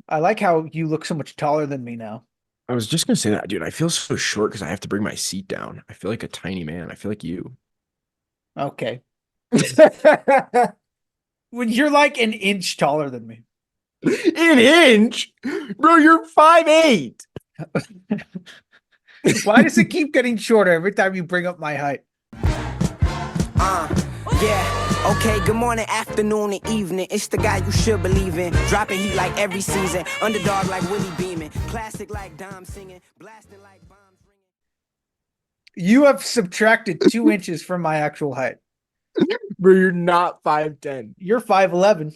I like how you look so much taller than me now. I was just gonna say that, dude. I feel so short because I have to bring my seat down. I feel like a tiny man. I feel like you. Okay. When you're like an inch taller than me. An inch, bro. You're 5'8". Why does it keep getting shorter every time you bring up my height? Uh, yeah. Okay, good morning, afternoon, and evening. It's the guy you should believe in. Dropping heat like every season. Underdog like Willie Beeman. Classic like Dom singing. Blasting like bombs ringing. You have subtracted 2 inches from my actual height. Bro, you're not 5'10". You're 5'11".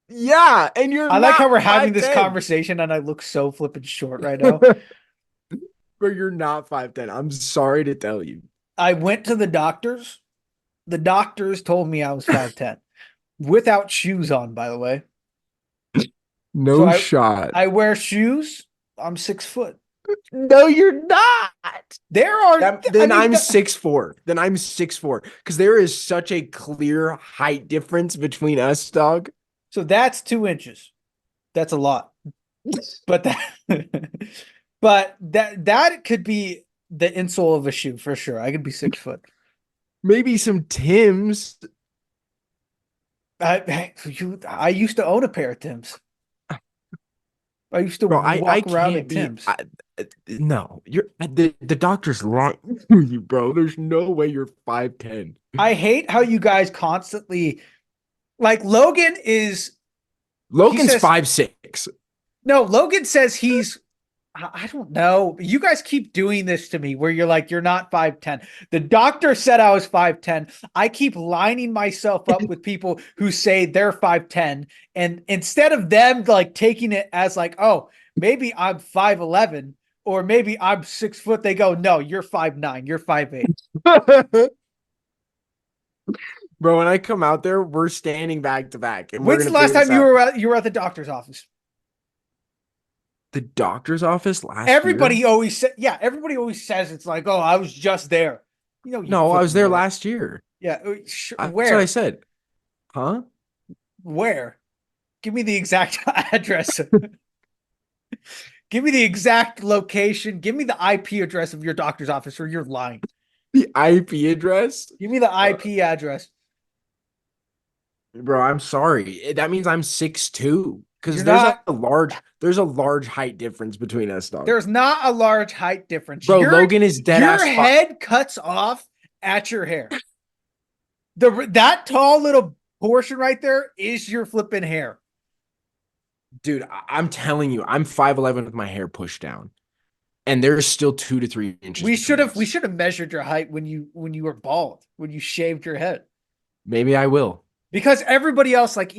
Yeah, and you're I like how not we're having this 5'10". conversation and I look so flippin' short right now. Bro, you're not 5'10". I'm sorry to tell you. I went to the doctors. The doctors told me I was 5'10", without shoes on, by the way. So No I shot. I wear shoes. I'm 6 foot. No, you're not. There are, I Then mean, I'm 6'4". Then I'm 6'4". Because there is such a clear height difference between us, dog. so that's 2 inches. That's a lot. But that, but that could be the insole of a shoe for sure. I could be 6 foot. Maybe some Tims. I used to own a pair of Tims. I used to Bro, I walk around can't in be. Tims. No, you're the doctor's lying to you, bro. There's no way you're 5'10". I hate how you guys constantly like Logan is he Logan's says 5'6". no, Logan says he's I don't know. You guys keep doing this to me where you're like, you're not 5'10". The doctor said I was 5'10". I keep lining myself up with people who say they're 5'10". And instead of them like taking it as like, oh, maybe I'm 5'11", or maybe I'm 6 foot, they go, no, you're 5'9", you're 5'8". Bro, when I come out there, we're standing back to back and we're When's gonna the last figure time this out. you were at the doctor's office? The doctor's office last year? Everybody always said, yeah, everybody always says it's like, oh, I was just there. You No, I was flipping there weren't. last year. Yeah, That's what I where? said. Huh? Where? Give me the exact address. Give me the exact location. Give me the IP address of your doctor's office, or you're lying. The IP address? Give me the Uh, IP address. Bro, I'm sorry. That means I'm 6'2". You're Because not. there's a large height difference between us, dog. There's not a large height difference. Bro, Logan is dead Your ass five. head cuts off at your hair. That tall little portion right there is your flipping hair. Dude, I'm telling you, I'm 5'11" with my hair pushed down. And there's still 2 to 3 inches between We us. should have measured your height when you were bald, when you shaved your head. Maybe I will. Because everybody else, like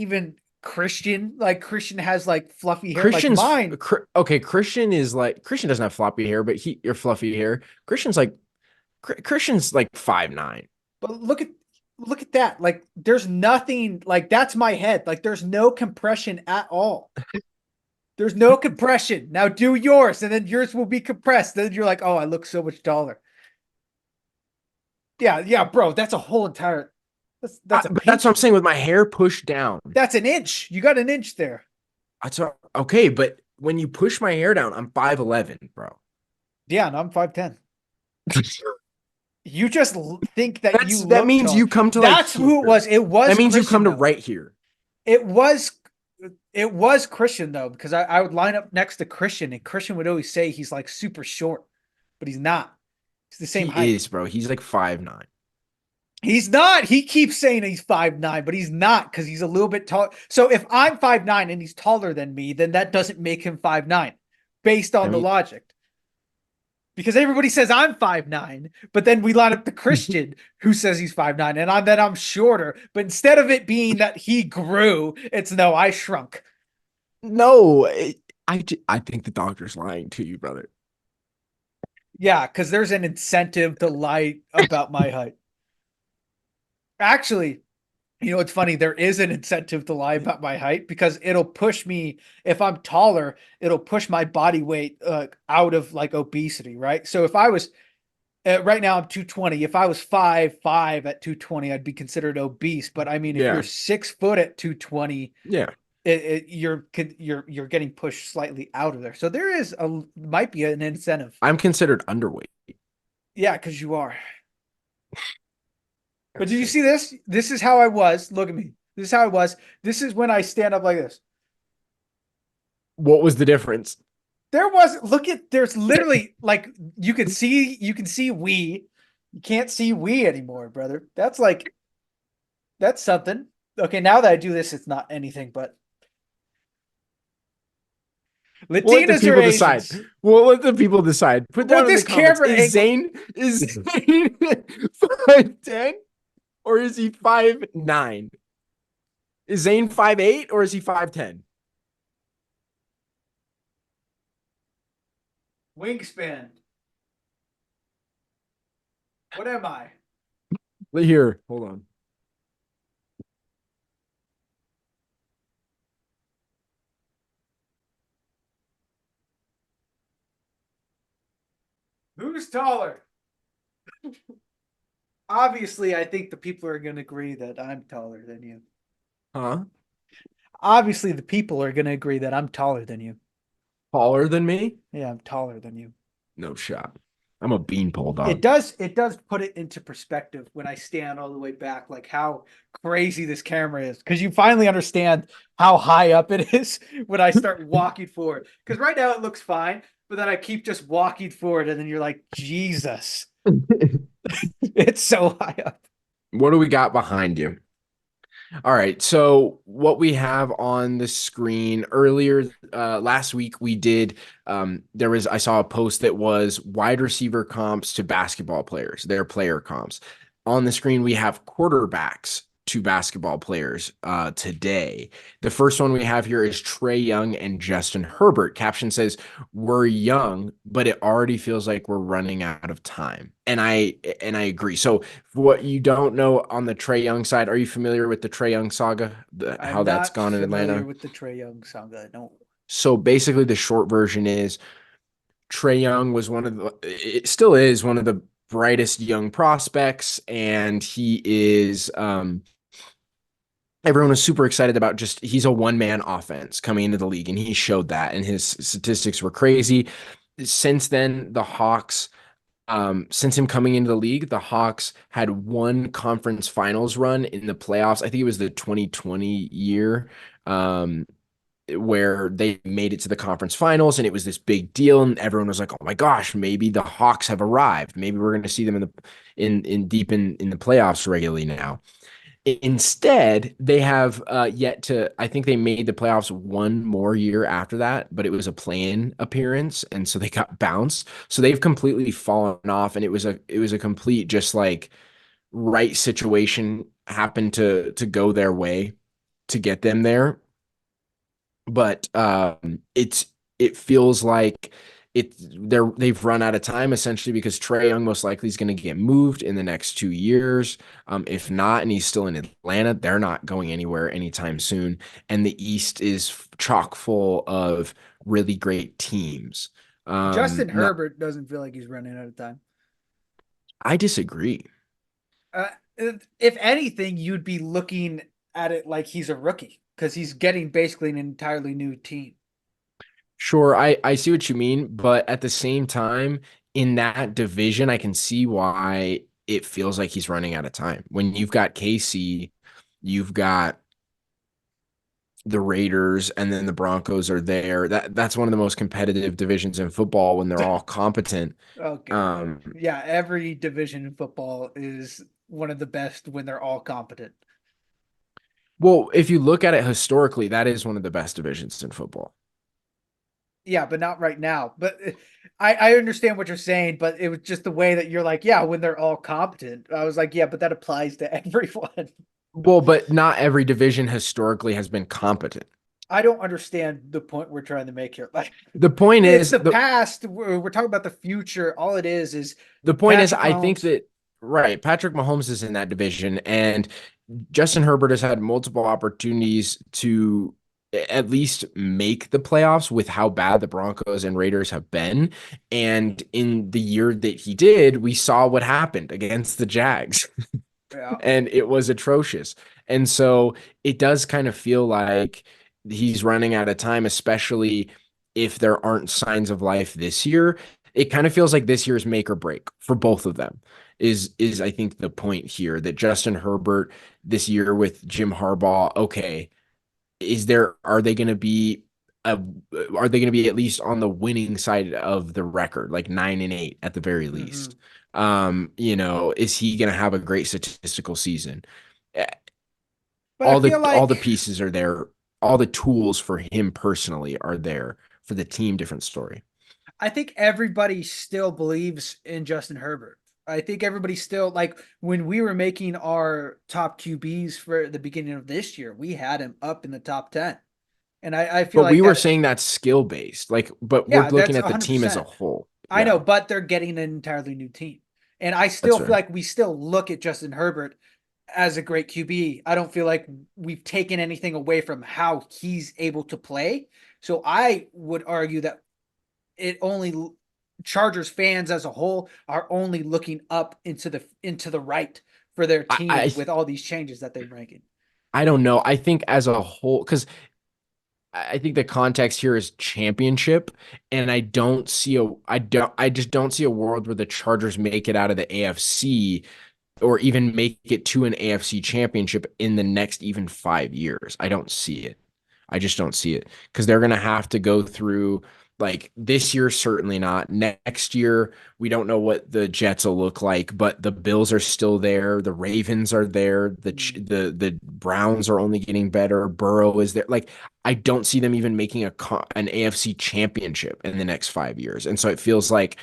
Christian has like fluffy hair, like Christian's mine. okay. Christian doesn't have floppy hair, but he or fluffy hair. Christian's like 5'9". But look at that. Like there's nothing like that's my head. Like there's no compression at all. There's no compression. Now do yours, and then yours will be compressed. Then you're like, oh, I look so much taller. Yeah, yeah, bro. That's a whole entire. That's a But that's what I'm pinky. saying with my hair pushed down. That's an inch. You got an inch there. Okay, but when you push my hair down, I'm 5'11", bro. Yeah, and I'm 5'10". You just think that you That look means tall. you come to like That's who it here. was. It That was means you come Christian to though. right here. It was it was Christian though, because I would line up next to Christian, and Christian would always say he's like super short, but he's not. He's the same He height. is, bro. He's like 5'9". He's not. He keeps saying he's 5'9", but he's not because he's a little bit tall. So if I'm 5'9" and he's taller than me, then that doesn't make him 5'9", based I on the mean, logic. Because everybody says I'm 5'9", but then we line up the Christian who says he's 5'9", and I'm shorter. But instead of it being that he grew, it's no, I shrunk. no, I think the doctor's lying to you, brother. Yeah, because there's an incentive to lie about my height. Actually, you know, it's funny. There is an incentive to lie about my height because it'll push me, if I'm taller, it'll push my body weight out of like obesity, right? So if I was, right now I'm 220. If I was 5'5" at 220, I'd be considered obese. But I mean, if you're Yeah, 6 foot at 220, yeah. you're getting pushed slightly out of there. So there might be an incentive. I'm considered underweight. Yeah, because you are. But did you see this? This is how I was. Look at me. This is how I was. This is when I stand up like this. What was the difference? There's literally like you can see we. You can't see we anymore, brother. That's something. Okay, now that I do this, it's not anything but Latinas we'll let the people decide. We'll let the people decide. Put down in the comments. Is Zane 5'10" or is he 5'9"? Is Zane 5'8" or is he 5'10"? Wingspan. What am I? Here, hold on. Who's taller? Obviously, I think the people are going to agree that I'm taller than you. Huh? Obviously, the people are going to agree that I'm taller than you. Taller than me? Yeah, I'm taller than you. No shot. I'm a beanpole dog. It does put it into perspective when I stand all the way back, like how crazy this camera is. Because you finally understand how high up it is when I start walking forward. Because right now it looks fine, but then I keep just walking forward, and then you're like, Jesus. It's so high up. What do we got behind you? All right. So what we have on the screen earlier last week, we did I saw a post that was wide receiver comps to basketball players, their player comps. On the screen, we have quarterbacks to basketball players today. The first one we have here is Trae Young and Justin Herbert. Caption says, "We're young, but it already feels like we're running out of time." And I agree. So what you don't know on the Trae Young side, are you familiar with the Trae Young saga? How that's gone in Atlanta? With the Trae Young saga, no. So basically the short version is Trae Young was it still is one of the brightest young prospects, and he is everyone was super excited about he's a one-man offense coming into the league, and he showed that, and his statistics were crazy. Since then, the Hawks, since him coming into the league, the Hawks had one conference finals run in the playoffs. I think it was the 2020 year, where they made it to the conference finals, and it was this big deal, and everyone was like, "Oh my gosh, maybe the Hawks have arrived. Maybe we're going to see them in deep in the playoffs regularly now." Instead, they have yet to. I think they made the playoffs one more year after that, but it was a play-in appearance, and so they got bounced. So they've completely fallen off, and it was a complete just like right situation happened to go their way to get them there. But it feels like they've run out of time essentially because Trae Young most likely is going to get moved in the next 2 years. If not, and he's still in Atlanta, they're not going anywhere anytime soon. And the East is chock full of really great teams. Justin Herbert doesn't feel like he's running out of time. I disagree. If anything, you'd be looking at it like he's a rookie because he's getting basically an entirely new team. Sure, I see what you mean, but at the same time, in that division, I can see why it feels like he's running out of time. When you've got KC, you've got the Raiders, and then the Broncos are there. That's one of the most competitive divisions in football when they're all competent. Okay. Yeah, every division in football is one of the best when they're all competent. Well, if you look at it historically, that is one of the best divisions in football. Yeah, but not right now. But I understand what you're saying, but it was just the way that you're like, yeah, when they're all competent. I was like, yeah, but that applies to everyone. Well, but not every division historically has been competent. I don't understand the point we're trying to make here. Like, the point is the past. We're talking about the future. All it is the point is, I think that right, Patrick Mahomes is in that division, and Justin Herbert has had multiple opportunities to at least make the playoffs with how bad the Broncos and Raiders have been. And in the year that he did, we saw what happened against the Jags. Yeah. And it was atrocious. And so it does kind of feel like he's running out of time, especially if there aren't signs of life this year. It kind of feels like this year's make or break for both of them is I think the point here that Justin Herbert this year with Jim Harbaugh, okay, are they going to be a, are they going to be at least on the winning side of the record, like 9-8 at the very least? Is he going to have a great statistical season? Eh, But I feel all the like pieces are there, all the tools for him personally are there. For the team, different story. I think everybody still believes in Justin Herbert. I think everybody still, like, when we were making our top QBs for the beginning of this year, we had him up in the top 10. And I feel But like we were that, saying that's skill based, but we're yeah, looking that's at the team as a 100%. whole. I Yeah, know, but they're getting an entirely new team. And I that's still feel fair. like we still look at Justin Herbert as a great QB. I don't feel like we've taken anything away from how he's able to play. So I would argue that it only Chargers fans as a whole are only looking up into the right for their I, team I with all these changes that they're making. I don't know. I think as a whole, because I think the context here is championship, and I just don't see a world where the Chargers make it out of the AFC or even make it to an AFC championship in the next even 5 years. I don't see it. I just don't see it because they're going to have to go through like this year, certainly not. Next year, we don't know what the Jets will look like, but the Bills are still there. The Ravens are there. The Browns are only getting better. Burrow is there. Like, I don't see them even making an AFC championship in the next 5 years. And so it feels like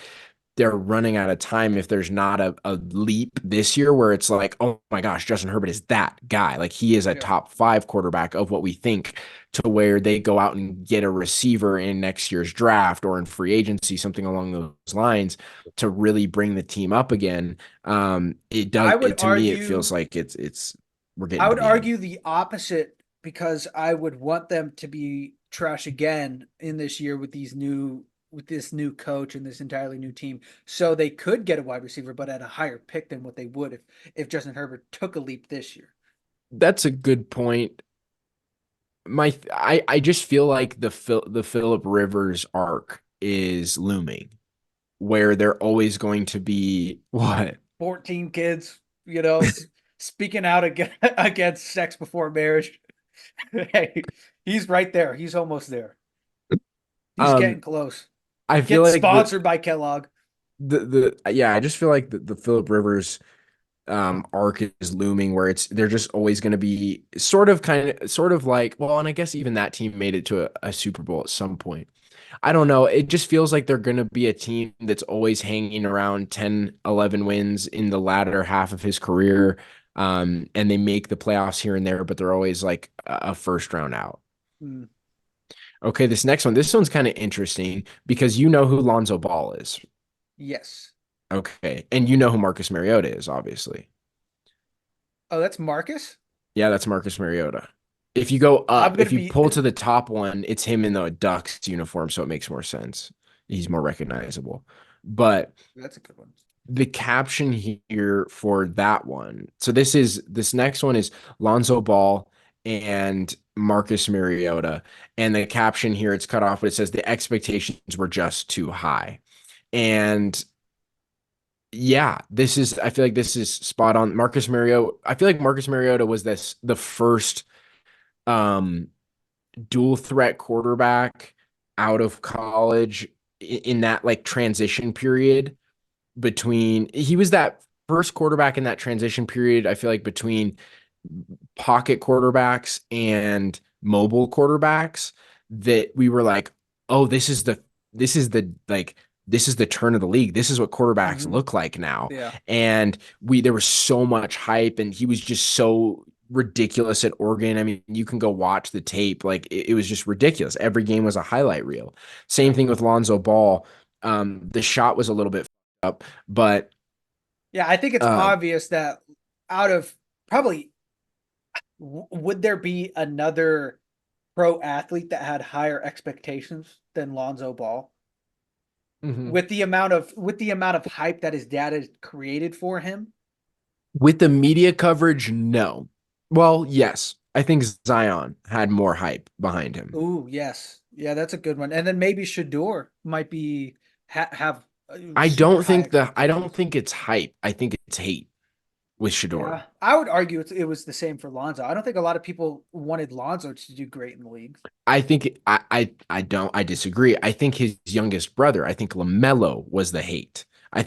they're running out of time if there's not a leap this year where it's like, oh my gosh, Justin Herbert is that guy. Like he is a Yeah. top 5 quarterback of what we think, to where they go out and get a receiver in next year's draft or in free agency, something along those lines to really bring the team up again. I would To me, it argue feels like it's we're I getting to would the end. argue the opposite because I would want them to be trash again in this year with this new coach and this entirely new team, so they could get a wide receiver, but at a higher pick than what they would if Justin Herbert took a leap this year. That's a good point. I just feel like the Philip Rivers arc is looming, where they're always going to be what? 14 kids, speaking out against sex before marriage. Hey, he's right there. He's almost there. He's Um, getting close. I feel Get like sponsored by Kellogg. the yeah, I just feel like the Philip Rivers arc is looming, where they're just always going to be sort of like, well, and I guess even that team made it to a Super Bowl at some point. I don't know. It just feels like they're going to be a team that's always hanging around 10, 11 wins in the latter half of his career. And they make the playoffs here and there, but they're always like a first round out. Mm, Okay, this one's kind of interesting because you know who Lonzo Ball is. yes. Okay. And you know who Marcus Mariota is, obviously. Oh, that's Marcus? Yeah, that's Marcus Mariota. If you go I'm up, gonna if you be pull to the top one, it's him in the Ducks uniform, so it makes more sense. He's more recognizable. But that's a good one. the caption here for that one. So this next one is Lonzo Ball and Marcus Mariota. And the caption here, it's cut off, but it says the expectations were just too high. And yeah, I feel like this is spot on. Marcus Mariota. I feel like Marcus Mariota was the first um dual threat quarterback out of college in that like transition period between he was that first quarterback in that transition period, I feel like, between pocket quarterbacks and mobile quarterbacks, that we were like, oh, this is the like this is the turn of the league. This is what quarterbacks Mhm. look like now. Yeah. And there was so much hype, and he was just so ridiculous at Oregon. I mean, you can go watch the tape. Like it was just ridiculous. Every game was a highlight reel. Same thing with Lonzo Ball. The shot was a little bit up, but Yeah, I think it's um, obvious that out of probably would there be another pro athlete that had higher expectations than Lonzo Ball mhm. with the amount of hype that his dad has created for him? With the media coverage, no. Well, yes. I think Zion had more hype behind him. Ooh, yes. Yeah, that's a good one. And then maybe Shador might be have super high I don't expectations. think it's hype. I think it's hate with Shador. Yeah, I would argue it was the same for Lonzo. I don't think a lot of people wanted Lonzo to do great in the league. I disagree. I think his youngest brother, I think LaMelo was the hate. Yeah. I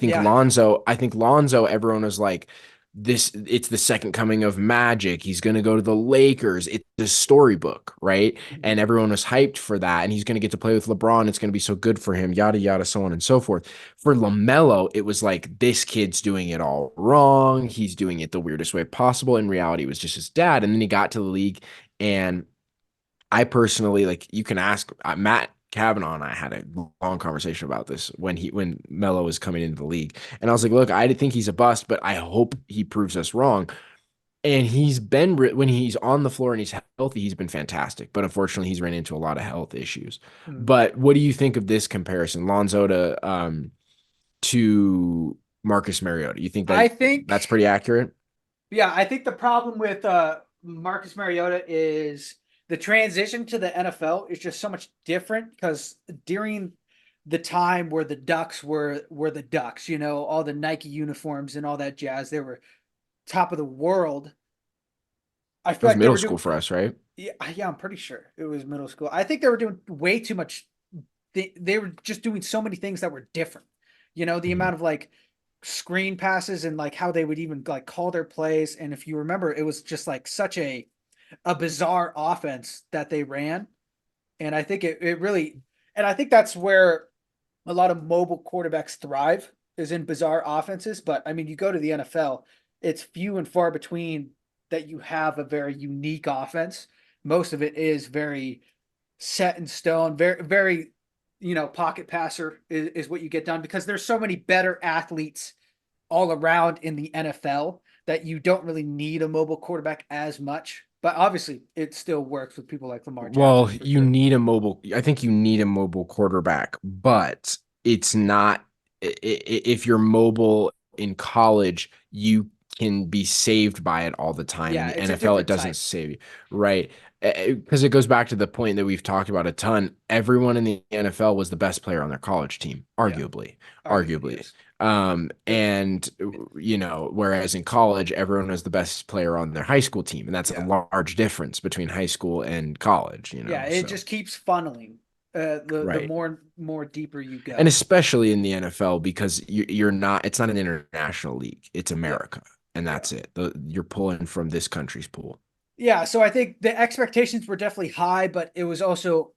think Lonzo, everyone was like, it's the second coming of Magic. He's going to go to the Lakers. It's a storybook, right? And Mhm. everyone was hyped for that. And he's going to get to play with LeBron. It's going to be so good for him, yada, yada, so on and so forth. For LaMelo, it was like, this kid's doing it all wrong. He's doing it the weirdest way possible. In reality, it was just his dad. And then he got to the league, and I personally, like, you can ask Matt Kavanaugh, and I had a long conversation about this when Melo was coming into the league. And I was like, look, I think he's a bust, but I hope he proves us wrong. And he's been, when he's on the floor and he's healthy, he's been fantastic. But unfortunately, he's ran into a lot of health issues. Mm. But what do you think of this comparison, Lonzo to Marcus Mariota? You think I that think, that's pretty accurate? yeah, I think the problem with Marcus Mariota is the transition to the NFL is just so much different because during the time where the Ducks were the Ducks, all the Nike uniforms and all that jazz, they were top of the world. I It feel was like they middle were school doing, for us, right? yeah, I'm pretty sure it was middle school. I think they were doing way too much. They were just doing so many things that were different. The Mhm. amount of like screen passes and like how they would even like call their plays. And if you remember, it was just like such a bizarre offense that they ran. And I think it really, and I think that's where a lot of mobile quarterbacks thrive is in bizarre offenses. But I mean, you go to the NFL, it's few and far between that you have a very unique offense. Most of it is very set in stone, very, very, pocket passer is what you get done because there's so many better athletes all around in the NFL that you don't really need a mobile quarterback as much. But obviously, it still works with people like Lamar Well, Jackson for sure. I think you need a mobile quarterback, but it's not, if you're mobile in college, you can be saved by it all the time. In Yeah, the it's a NFL, it different doesn't type. save you, right? Because it goes back to the point that we've talked about a ton. Everyone in the NFL was the best player on their college team, Yeah, arguably, arguably, arguably. yes. Yeah. And whereas in college, everyone was the best player on their high school team, and that's a Yeah. large difference between high school and college, Yeah, it so just keeps funneling. The right. more deeper you And go. especially in the NFL, because you're not, it's not an international league, it's Yeah. America, and Yeah. that's it. You're pulling from this country's pool. Yeah, so I think the expectations were definitely high, but it was also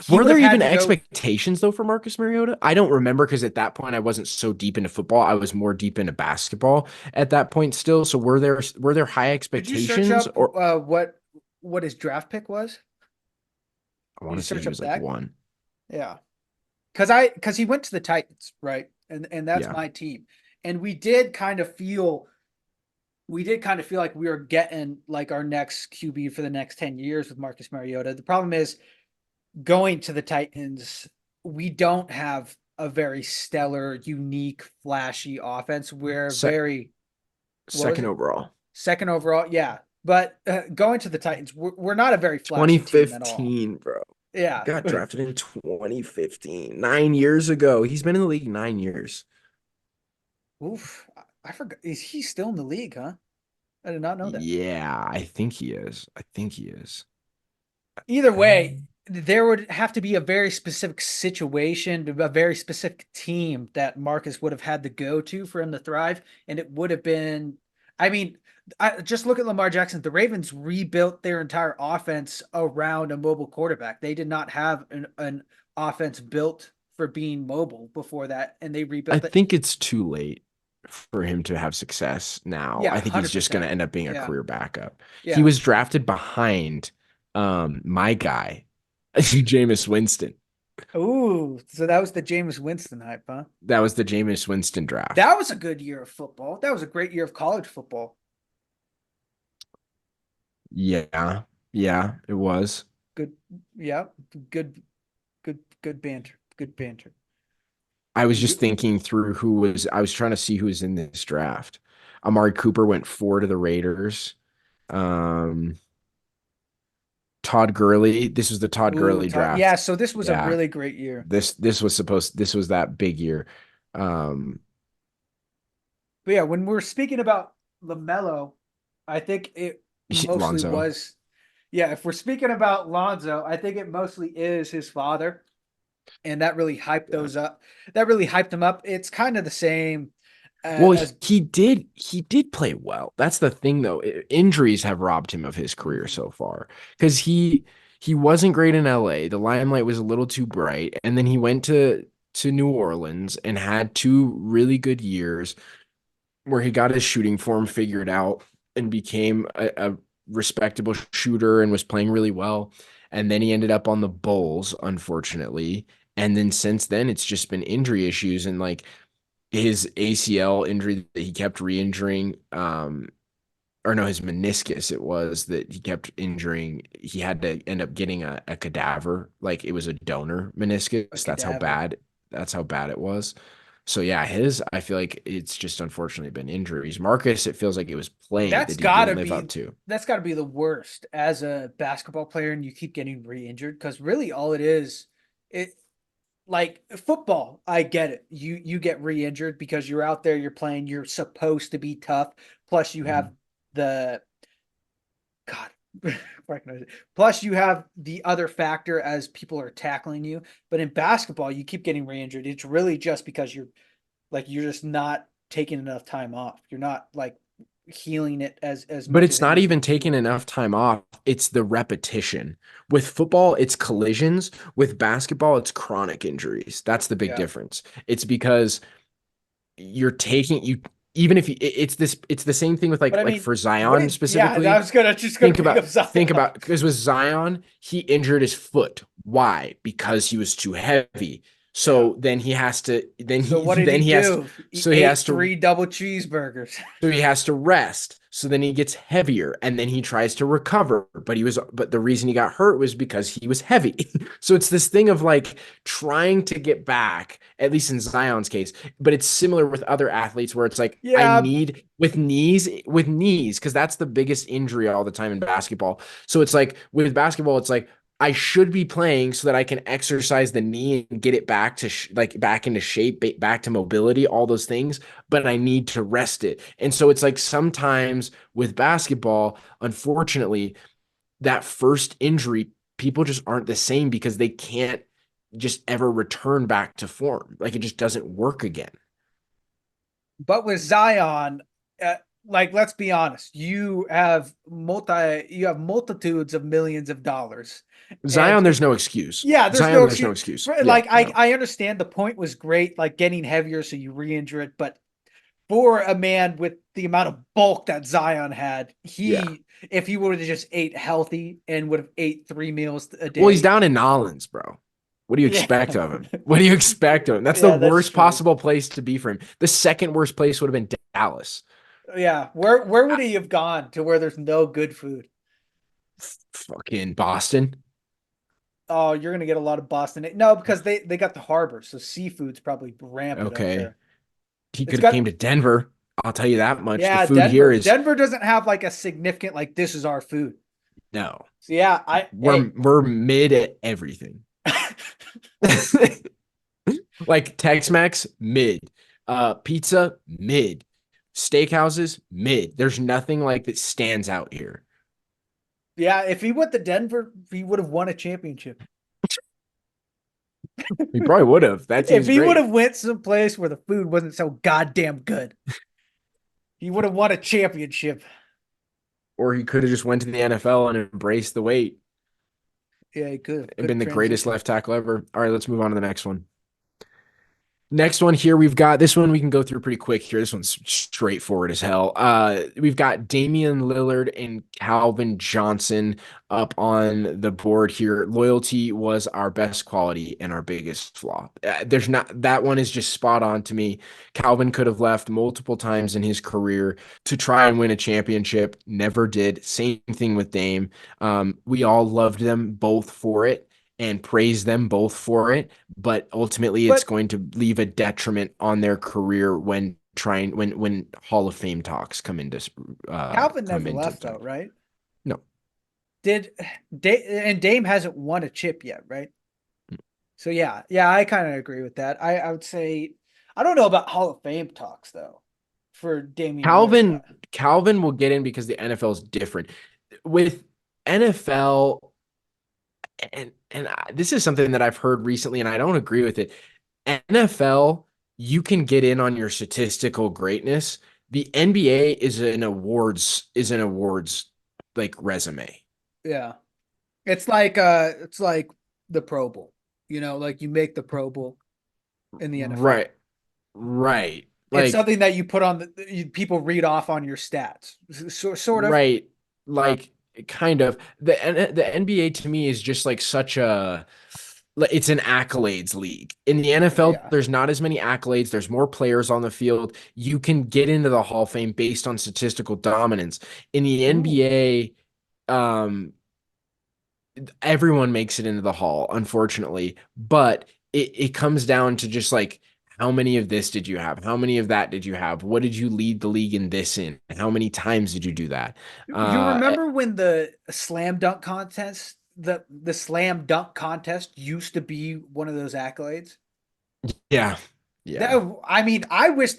he Were would have there had even to go. expectations though for Marcus Mariota? I don't remember because at that point I wasn't so deep into football. I was more deep into basketball at that point still. So were there high Did you search expectations, up or what his draft pick was? I Did want you to say search he up was like that? one. Yeah. Because he went to the Titans, right? And that's Yeah. my team. And we did kind of feel like we were getting like our next QB for the next 10 years with Marcus Mariota. The problem is going to the Titans, we don't have a very stellar, unique, flashy offense. We're Se- very, what was Second it? overall. Second overall. Yeah. But going to the Titans, we're not a very flashy team at all. 2015, bro. He Yeah. got drafted in 2015, 9 years ago. He's been in the league 9 years. Oof. I forgot. Is he still in the league, huh? I did not know that. Yeah, I think he is. I think he is. Either way, there would have to be a very specific situation, a very specific team that Marcus would have had to go to for him to thrive. And it would have been, I mean, just look at Lamar Jackson. The Ravens rebuilt their entire offense around a mobile quarterback. They did not have an offense built for being mobile before that, and they I rebuilt it. think it's too late for him to have success now. Yeah, I think he's just going 100%. to end up being a Yeah. career backup. He Yeah. was drafted behind my guy, Jameis Winston. Ooh, so that was the Jameis Winston hype, huh? That was the Jameis Winston draft. That was a good year of football. That was a great year of college football. Yeah. Yeah, it was. Good, yeah, good, good banter. Good banter. I was just You, thinking through I was trying to see who was in this draft. Amari Cooper went 4 to the Raiders. Um, Todd Gurley. This was the Todd Ooh, Gurley draft. yeah. So this was a Yeah. really great year. This was that big year. Um, But yeah, when we're speaking about LaMelo, I think it mostly Lonzo. was. Yeah, if we're speaking about Lonzo, I think it mostly is his father, and that really hyped those up. That really hyped him up. It's kind of the same Well, as he did play well. That's the thing though. Injuries have robbed him of his career so far because he wasn't great in LA. The limelight was a little too bright, and then he went to New Orleans and had 2 really good years where he got his shooting form figured out and became a respectable shooter and was playing really well. And then he ended up on the Bulls, unfortunately. And then since then, it's just been injury issues and like his ACL injury that he kept re-injuring, or no, his meniscus it was that he kept injuring. He had to end up getting a cadaver, like it was a donor meniscus. That's how bad it was. So yeah, I feel like it's just unfortunately been injuries. Marcus, it feels like it was playing that's that he gotta didn't live be up to. that's gotta be the worst as a basketball player, and you keep getting re-injured because really all it is, it like football. I get it. You get re-injured because you're out there, you're playing, you're supposed to be tough. Plus you have the God. Recognize it. Plus, you have the other factor as people are tackling you. But in basketball, you keep getting re-injured. It's really just because you're just not taking enough time off. You're not like healing it as But much it's as it not needs to even be taking healed. enough time off. It's the repetition. With football, it's collisions. With basketball, it's chronic injuries. That's the big Yeah. difference. It's because you're taking you even if you, it's the same thing with But I like mean, for what Zion did yeah, I specifically. was gonna bring up Think Zion. about because with Zion, he injured his foot. Why? Because he was too heavy. Yeah. So then he has to then So he what did then he he has do? He so he ate has to 3 double cheeseburgers. so he has to rest. So then he gets heavier and then he tries to recover. But the reason he got hurt was because he was heavy. So it's this thing of like trying to get back, at least in Zion's case. But it's similar with other athletes where it's like, I Yeah, need with knees, because that's the biggest injury all the time in basketball. So it's like with basketball, it's like, I should be playing so that I can exercise the knee and get it back to like back into shape, back to mobility, all those things, but I need to rest it. And so it's like sometimes with basketball, unfortunately, that first injury, people just aren't the same because they can't just ever return back to form. Like it just doesn't work again. but with Zion, like let's be honest, you have multitudes of millions of dollars, Zion, and there's no excuse. yeah, there's Zion, no there's no excuse. excuse. Yeah, Like no. I understand the point was great, like getting heavier so you re-injure it, but for a man with the amount of bulk that Zion had, Yeah. if he would have just ate healthy and would have ate 3 meals a Well, he's day. down in Nolens, bro. What do you Yeah. expect of him? What do you expect of him? That's the Yeah, that's worst true. possible place to be for him. The second worst place would have been Dallas. Yeah. Where would he have gone to where there's no good food? Fucking Boston. Oh, you're gonna get a lot of Boston. No, because they got the harbor, so seafood's probably rampant up Okay. there. He It's could have got came to Denver. I'll tell you that much. The yeah, food here Denver. is Denver doesn't have like a significant like this is our food. no. So yeah, We're mid at everything. Like Tex-Mex, mid. Pizza, mid. Steakhouses, mid. There's nothing like that stands out here. yeah. If he went to Denver, he would have won a championship. He probably would have. That If team's he would great. have went someplace where the food wasn't so goddamn good, he would have won a championship. Or he could have just went to the NFL and embraced the weight Yeah, he and could have been the greatest transitioned. left tackle ever. All right, let's move on to the next one. Next one here, we've got this one we can go through pretty quick here. This one's straightforward as hell. We've got Damian Lillard and Calvin Johnson up on the board here. Loyalty was our best quality and our biggest flaw. There's not that one is just spot on to me. Calvin could have left multiple times in his career to try and win a championship, never did. Same thing with Dame. We all loved them both for it and praise them both for it, but ultimately it's But going to leave a detriment on their career when Hall of Fame talks come into Calvin come never into left time. though, right? No, And Dame hasn't won a chip yet, right? So yeah, I kind of agree with that. I would say I don't know about Hall of Fame talks though for Damian Lillard. Calvin will get in because the NFL is different. With NFL, this is something that I've heard recently, and I don't agree with it. NFL, you can get in on your statistical greatness. The NBA is an awards like resume. Yeah. It's like the Pro Bowl. You know, like you make the Pro Bowl in the NFL. Right. It's Like something that you put on people read off on your stats. Sort of. right. Like kind of the NBA to me is just like it's an accolades league. In the NFL, Yeah. there's not as many accolades. There's more players on the field. You can get into the Hall of Fame based on statistical dominance. In the NBA, everyone makes it into the Hall, unfortunately. But it comes down to just like, how many of this did you have? How many of that did you have? What did you lead the league in this in? How many times did you do that? You remember when the slam dunk contest, the slam dunk contest used to be one of those accolades? Yeah. I mean, I wish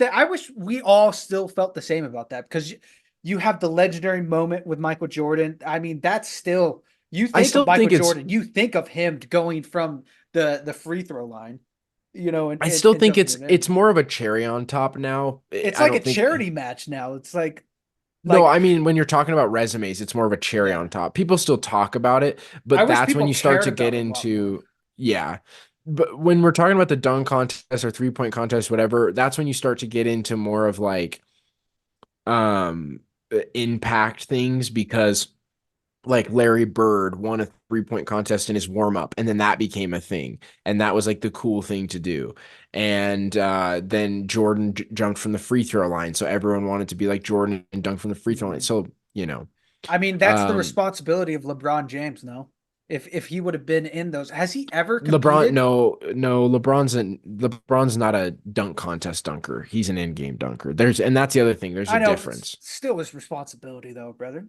we all still felt the same about that, because you have the legendary moment with Michael Jordan. I mean, that's still, you think of Michael Jordan, you think of him going from the free throw line, you know, I still think it's more of a cherry on top now. It's like a charity match now. It's like no, I mean, when you're talking about resumes, it's more of a cherry on top. People still talk about it, but that's when you start to get into, But when we're talking about the dunk contest or 3-point contest, whatever, that's when you start to get into more of like impact things, because like Larry Bird won a 3-point contest in his warm up, and then that became a thing, and that was like the cool thing to do. And then Jordan jumped from the free throw line, so everyone wanted to be like Jordan and dunk from the free throw line. So I mean, that's the responsibility of LeBron James. No, if he would have been in those, has he ever competed? LeBron's not a dunk contest dunker. He's an in-game dunker. And that's the other thing. There's a difference. Still his responsibility though, brother.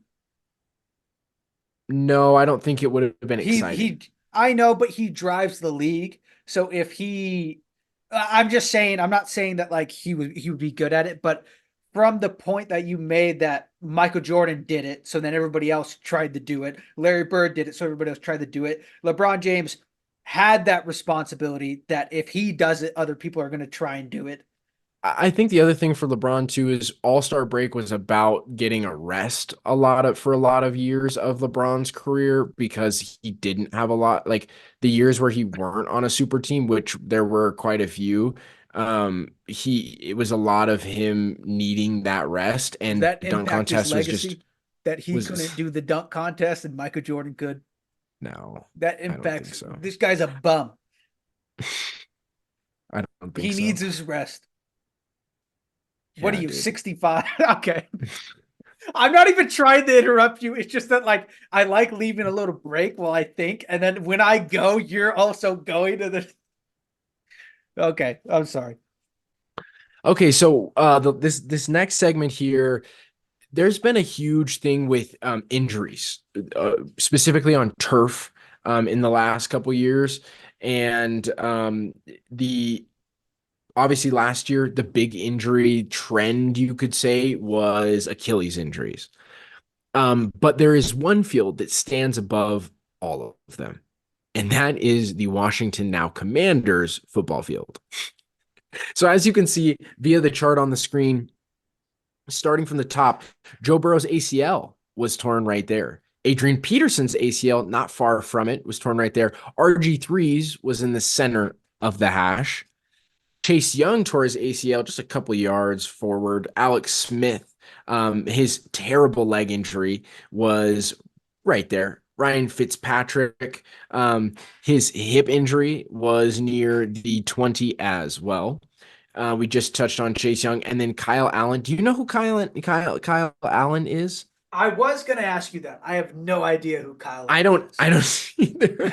No, I don't think it would have been exciting. I know, but he drives the league. So if I'm just saying, I'm not saying that like he would be good at it, but from the point that you made that Michael Jordan did it, so then everybody else tried to do it. Larry Bird did it, so everybody else tried to do it. LeBron James had that responsibility that if he does it, other people are going to try and do it. I think the other thing for LeBron too is All-Star break was about getting a rest for a lot of years of LeBron's career, because he didn't have a lot, like the years where he weren't on a super team, which there were quite a few. It was a lot of him needing that rest, and that dunk contest was just that he couldn't do the dunk contest and Michael Jordan could. No, that impacts. So. This guy's a bum. I don't think he so. needs his rest. What are you, 65? Okay. I'm not even trying to interrupt you. It's just that like I like leaving a little break while I think, and then when I go, you're also going to the. Okay, I'm sorry. Okay, so this next segment here, there's been a huge thing with injuries, specifically on turf, in the last couple years, and obviously last year, the big injury trend, you could say, was Achilles injuries. But there is one field that stands above all of them, and that is the Washington now Commanders football field. So as you can see via the chart on the screen, starting from the top, Joe Burrow's ACL was torn right there. Adrian Peterson's ACL, not far from it, was torn right there. RG3's was in the center of the hash. Chase Young tore his ACL just a couple yards forward. Alex Smith, his terrible leg injury was right there. Ryan Fitzpatrick, his hip injury was near the 20 as well. We just touched on Chase Young, and then Kyle Allen. Do you know who Kyle Allen is? I was going to ask you that. I have no idea who Kyle Allen is. I don't either.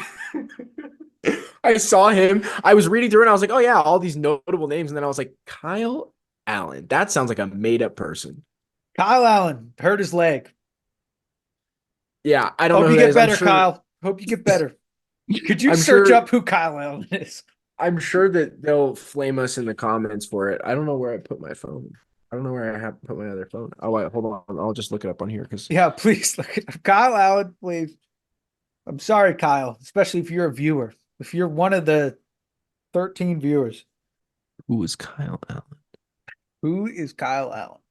I saw him. I was reading through it and I was like, oh yeah, all these notable names. And then I was like, Kyle Allen. That sounds like a made up person. Kyle Allen hurt his leg. Yeah, I don't Hope know you who that get is. I'm better, sure, Kyle. Hope you get better. Could you I'm search sure up who Kyle Allen is? I'm sure that they'll flame us in the comments for it. I don't know where I put my phone. I don't know where I have put my other phone. Oh, wait, hold on. I'll just look it up on here because Yeah, please look at Kyle Allen, please. I'm sorry, Kyle, especially if you're a viewer. If you're one of the 13 viewers, who is Kyle Allen? who is Kyle Allen?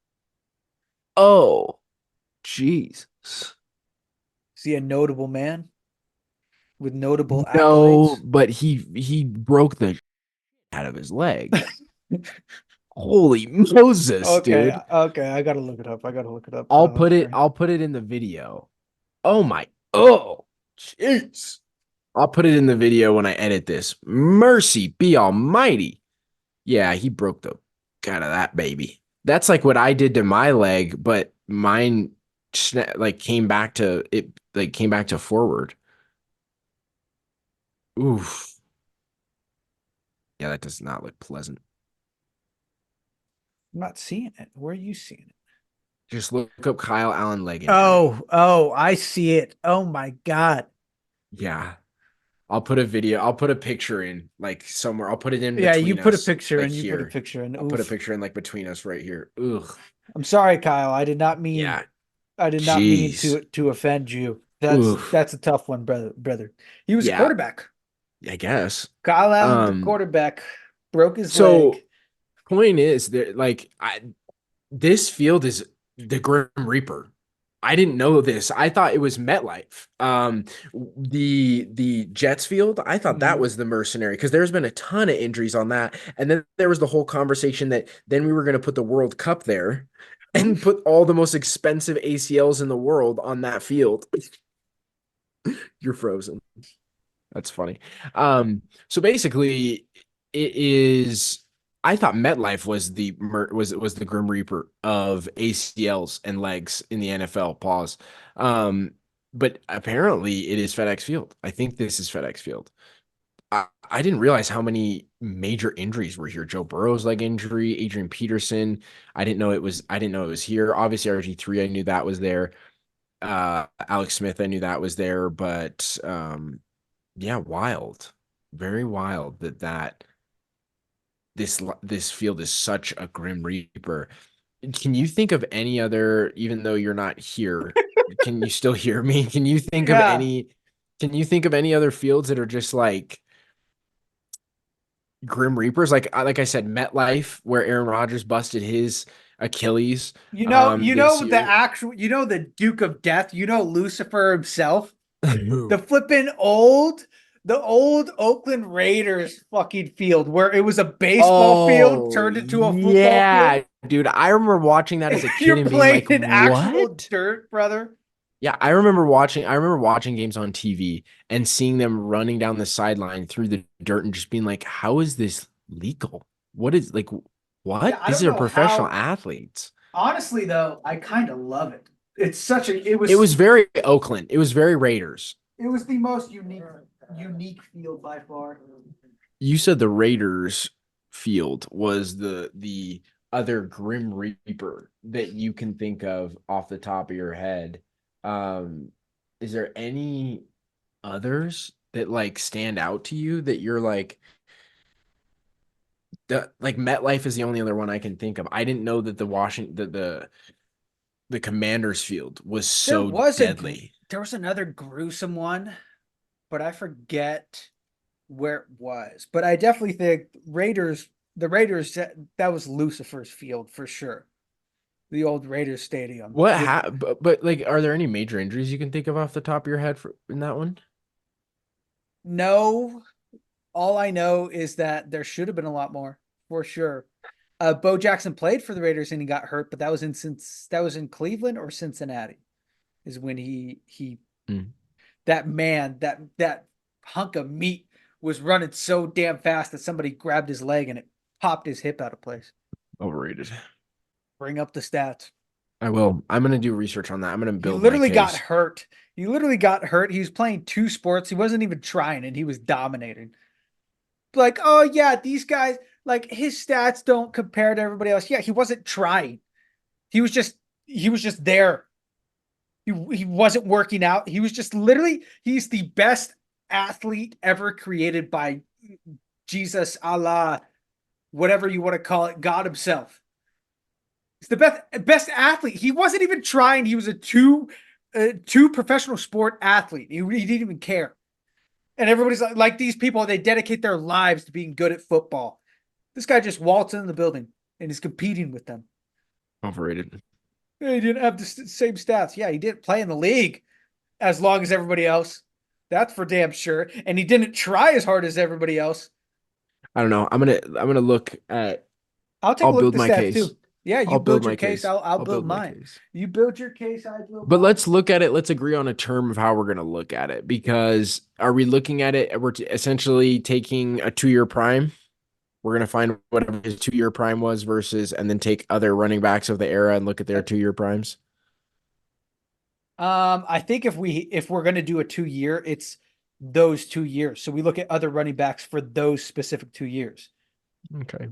Oh, jeez. Is he a notable man with notable No, accolades? but he broke the out of his leg. Holy Moses, Okay, dude. okay, I gotta look it up. I gotta look it up. I'll put it in the video. Oh, jeez. I'll put it in the video when I edit this. Mercy be almighty. Yeah, he broke the out of that baby. That's like what I did to my leg, but mine like came back to it, like came back to forward. Oof. Yeah, that does not look pleasant. I'm not seeing it. Where are you seeing it? Just look up Kyle Allen leg injury. Oh, I see it. Oh my God. Yeah. I'll put a video. I'll put a picture in like somewhere. I'll put it in Yeah, you between put a us, picture like and you put a here. picture in. I'll put a Oof. picture in like between us right here. Ugh. I'm sorry, Kyle. I did not mean Yeah. to Jeez. offend you. Oof. That's a tough one, brother. He was a Yeah, quarterback. I guess. Kyle Allen, the quarterback, broke his So leg. point is that like this field is the Grim Reaper. I didn't know this. I thought it was MetLife. The Jets field, I thought that Mhm. was the Mercenary because there's been a ton of injuries on that. And then there was the whole conversation that then we were going to put the World Cup there and put all the most expensive ACLs in the world on that field. You're frozen. That's funny. So basically, it is. I thought MetLife was was the Grim Reaper of ACLs and legs in the NFL. Pause. But apparently, it is FedEx Field. I think this is FedEx Field. I didn't realize how many major injuries were here. Joe Burrow's leg injury, Adrian Peterson. I didn't know it was. I didn't know it was here. Obviously, RG3. I knew that was there. Alex Smith. I knew that was there, but yeah, wild. Very wild that this field is such a grim reaper. Can you think of any other, even though you're not here, can you still hear me? Yeah. Can you think of any other fields that are just like grim reapers? Like I said, MetLife, where Aaron Rodgers busted his Achilles this year. The Duke of Death, Lucifer himself, the old Oakland Raiders fucking field where it was a baseball field Oh, turned into a football field. yeah, dude. I remember watching that as a kid You're and being playing like, in actual what? dirt, brother. Yeah, I remember watching games on TV and seeing them running down the sideline through the dirt and just being like, how is this legal? What is like Yeah, what? I don't These are know professional how. athletes. Honestly, though, I kind of love it. It was very Oakland. It was very Raiders. It was the most unique field by far. You said the Raiders field was the other Grim Reaper that you can think of off the top of your head. Um, is there any others that like stand out to you that you're like like MetLife is the only other one I can think of. I didn't know that the Washington the Commanders field was There so was deadly. there was another gruesome one, but I forget where it was. But I definitely think the Raiders, that was Lucifer's field for sure. The old Raiders stadium. But like are there any major injuries you can think of off the top of your head for in that one? No, all I know is that there should have been a lot more for sure. Bo Jackson played for the Raiders and he got hurt, but that was in Cleveland or Cincinnati is when he Mm. that man that hunk of meat was running so damn fast that somebody grabbed his leg and it popped his hip out of place. Overrated. Bring up the stats. I will. I'm gonna do research on that. I'm gonna He build my literally got case. hurt. He literally got hurt. He was playing two sports. He wasn't even trying and he was dominating. Like, oh yeah, these guys, like his stats don't compare to everybody else. Yeah, he wasn't trying. He was just there. He wasn't working out. He was just literally, he's the best athlete ever created by Jesus, Allah, whatever you want to call it, God himself. He's the best athlete. He wasn't even trying. He was a two professional sport athlete. He didn't even care. And everybody's like these people, they dedicate their lives to being good at football. This guy just waltzed in the building and is competing with them. Overrated. He didn't have the same stats. Yeah, he didn't play in the league as long as everybody else. That's for damn sure. And he didn't try as hard as everybody else. I don't know. I'm gonna look at. I'll build my case too. Yeah, you I'll build build your my case. case. I'll build my mine. case. You build your case. I build. But mine. let's look at it. Let's agree on a term of how we're gonna look at it. Because are we looking at it? We're essentially taking a 2-year prime. We're gonna find whatever his 2-year prime was versus, and then take other running backs of the era and look at their 2-year primes. I think if we're gonna do a 2-year, it's those 2 years. So we look at other running backs for those specific 2 years. Okay.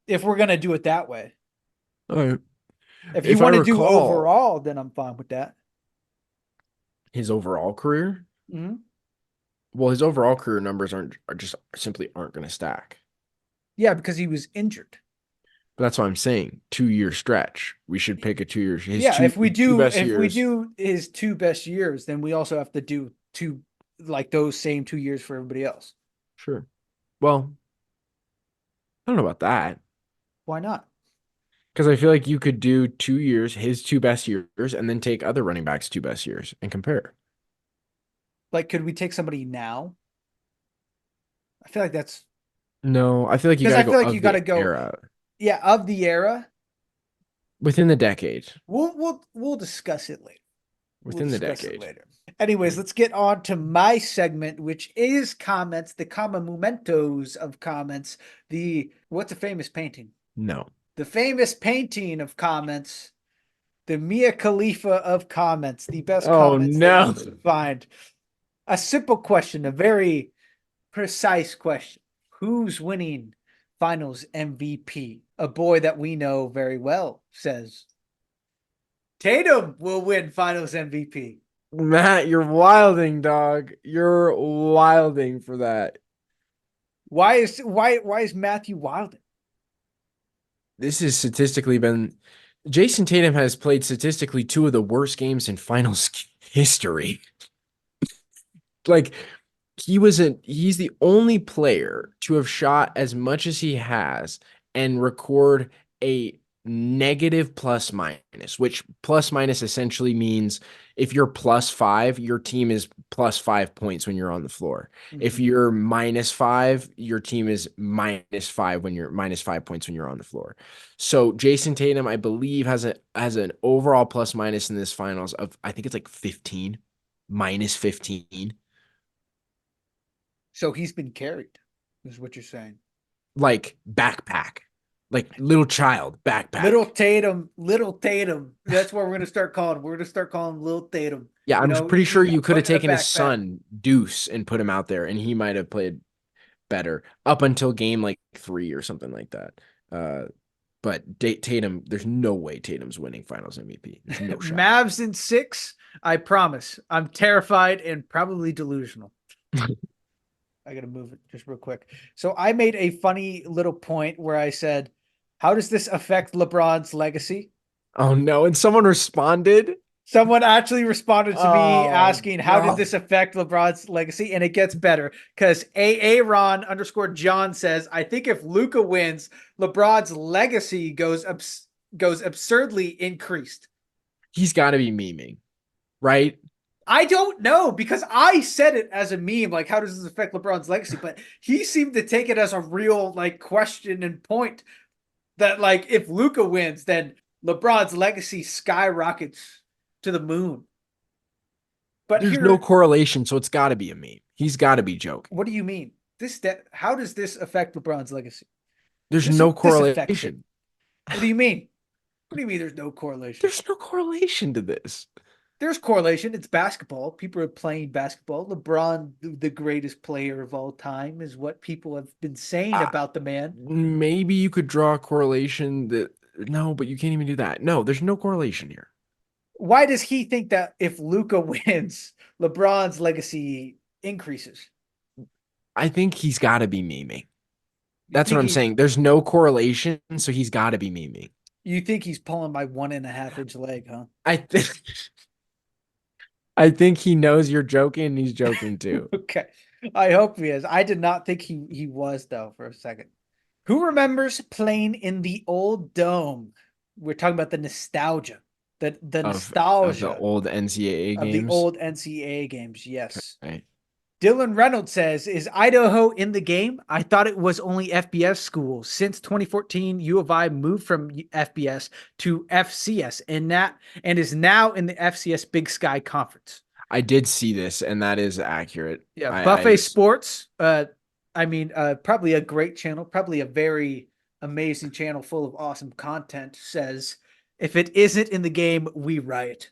If we're gonna do it that way. All right. If you want to do overall, then I'm fine with that. His overall career? Mm-hmm. Well, his overall career numbers aren't going to stack. Yeah, because he was injured. But that's what I'm saying. 2-year stretch. We should pick a 2 years. If we do his 2 best years, then we also have to do those same 2 years for everybody else. Sure. Well, I don't know about that. Why not? Because I feel like you could do 2 years, his 2 best years, and then take other running backs' 2 best years and compare. Like, could we take somebody now? I feel like that's no. I feel like you gotta go. Era. Yeah, of the era within the decade. We'll discuss it later. Within the decade. Later. Anyways, let's get on to my segment, which is comments, the common mementos of comments. What's a famous painting? No. The famous painting of comments, the Mia Khalifa of comments, the best comments that you can find. A simple question, a very precise question. Who's winning Finals MVP? A boy that we know very well says Tatum will win Finals MVP. Matt, you're wilding, dog. You're wilding for that. Why is Matthew wilding? This has statistically been Jason Tatum has played statistically 2 of the worst games in finals history. Like he's the only player to have shot as much as he has and record a negative plus minus, which plus minus essentially means if you're +5, your team is +5 points when you're on the floor. Mm-hmm. If you're -5, your team is -5 when you're -5 points when you're on the floor. So Jason Tatum, I believe, has an overall plus minus in this finals of, I think it's like 15, -15. So he's been carried, is what you're saying. Like backpack. Like little child backpack. Little Tatum. That's what we're going to start calling him. We're going to start calling him Little Tatum. Yeah, I'm pretty sure you could have taken his son, Deuce, and put him out there, and he might have played better up until game like 3 or something like that. But Tatum, there's no way Tatum's winning Finals MVP. There's no shot. Mavs in 6, I promise. I'm terrified and probably delusional. I got to move it just real quick. So I made a funny little point where I said, how does this affect LeBron's legacy? Oh, no. And someone responded. Someone actually responded to me asking, how does this affect LeBron's legacy? And it gets better because @Ron_John says, I think if Luka wins, LeBron's legacy goes absurdly increased. He's got to be memeing, right? I don't know because I said it as a meme, like how does this affect LeBron's legacy? But he seemed to take it as a real question and point that if Luka wins, then LeBron's legacy skyrockets to the moon. But there's no correlation, so it's got to be a meme. He's got to be joking. What do you mean? How does this affect LeBron's legacy? There's no correlation. What do you mean? What do you mean there's no correlation? There's no correlation to this. There's correlation. It's basketball. People are playing basketball. LeBron, the greatest player of all time, is what people have been saying about the man. Maybe you could draw a correlation no, but you can't even do that. No, there's no correlation here. Why does he think that if Luka wins, LeBron's legacy increases? I think he's got to be memeing. You That's what think I'm he's- saying. There's no correlation, so he's got to be memeing. You think he's pulling my 1.5-inch leg, huh? I think I think he knows you're joking and he's joking too. Okay. I hope he is. I did not think he was, though, for a second. Who remembers playing in the old dome? We're talking about the nostalgia. The Of nostalgia the old NCAA of games. the old NCAA games, yes. Right. Dylan Reynolds says, is Idaho in the game? I thought it was only FBS school. Since 2014, U of I moved from FBS to FCS and is now in the FCS Big Sky Conference. I did see this, and that is accurate. Yeah, Buffet Sports. Probably a great channel, probably a very amazing channel full of awesome content. Says, if it isn't in the game, we riot.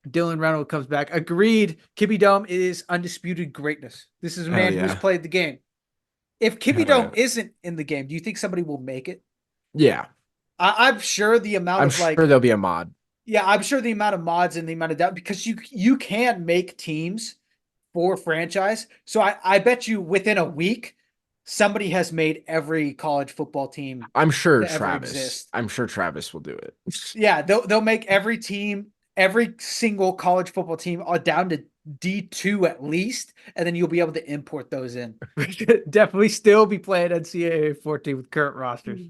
Dylan Reynolds comes back. Agreed. Kippy Dome is undisputed greatness. This is a man who's played the game. If Kippy Dome isn't in the game, do you think somebody will make it? Yeah. I'm sure the amount I'm of sure there'll be a mod. Yeah, I'm sure the amount of mods and the amount of doubt, because you can make teams for franchise. So I bet you within a week, somebody has made every college football team. I'm sure to ever Travis. exist. I'm sure Travis will do it. Yeah, they'll make every team, every single college football team down to D2 at least, and then you'll be able to import those in. Definitely still be playing NCAA 14 with current rosters.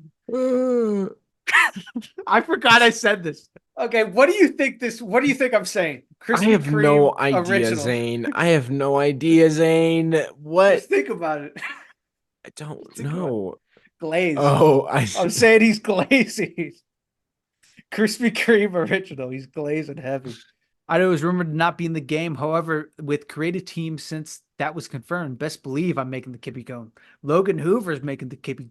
I forgot I said this. Okay, what do you think I'm saying? I have no idea, original. Zane. I have no idea, Zane. What? Just think about it. I don't know. Glaze. Oh, I'm saying he's glazing. Krispy Kreme original. He's glazing heavy. I know it was rumored to not be in the game. However, with creative teams, since that was confirmed, best believe I'm making the Kippy Cone. Logan Hoover is making the Kippy.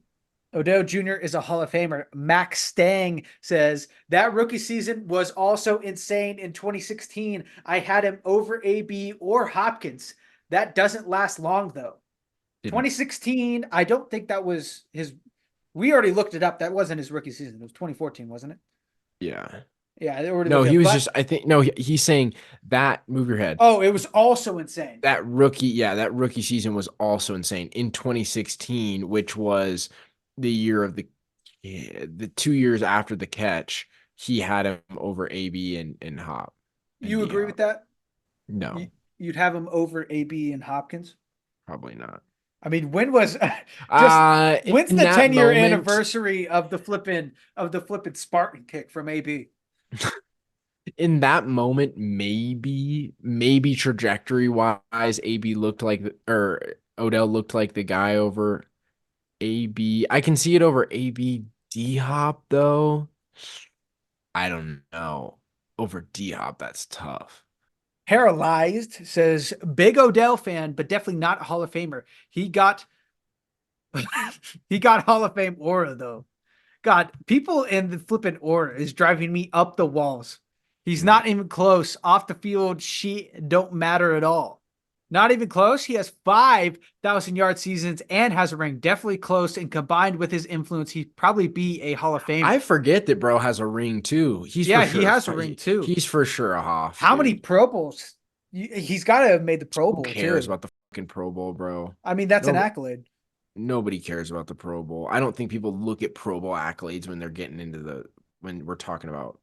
Odell Jr. is a Hall of Famer. Max Stang says that rookie season was also insane in 2016. I had him over AB or Hopkins. That doesn't last long, though. 2016, I don't think that was his. We already looked it up. That wasn't his rookie season. It was 2014, wasn't it? Yeah. Yeah. No, he was just, I think, no, he's saying that, move your head. Oh, it was also insane. That rookie season was also insane in 2016, which was the year of the 2 years after the catch. He had him over AB and Hop. You agree with that? No. You'd have him over AB and Hopkins? Probably not. I mean, when's the 10-year anniversary of the flipping Spartan kick from AB? In that moment, maybe trajectory wise, AB looked like Odell looked like the guy over AB. I can see it over AB D Hop though. I don't know. Over D Hop, that's tough. Paralyzed says big Odell fan, but definitely not a Hall of Famer. He got Hall of Fame aura though. God, people in the flipping aura is driving me up the walls. He's not even close. Off the field, she don't matter at all. Not even close. He has 5,000-yard seasons and has a ring. Definitely close, and combined with his influence, he'd probably be a Hall of Famer. I forget that bro has a ring too. He has a ring too. He's for sure a Hoff. How many Pro Bowls? He's got to have made the Pro Bowl. Who cares too. about the fucking Pro Bowl, bro? I mean, that's an accolade. Nobody cares about the Pro Bowl. I don't think people look at Pro Bowl accolades when they're getting into when we're talking about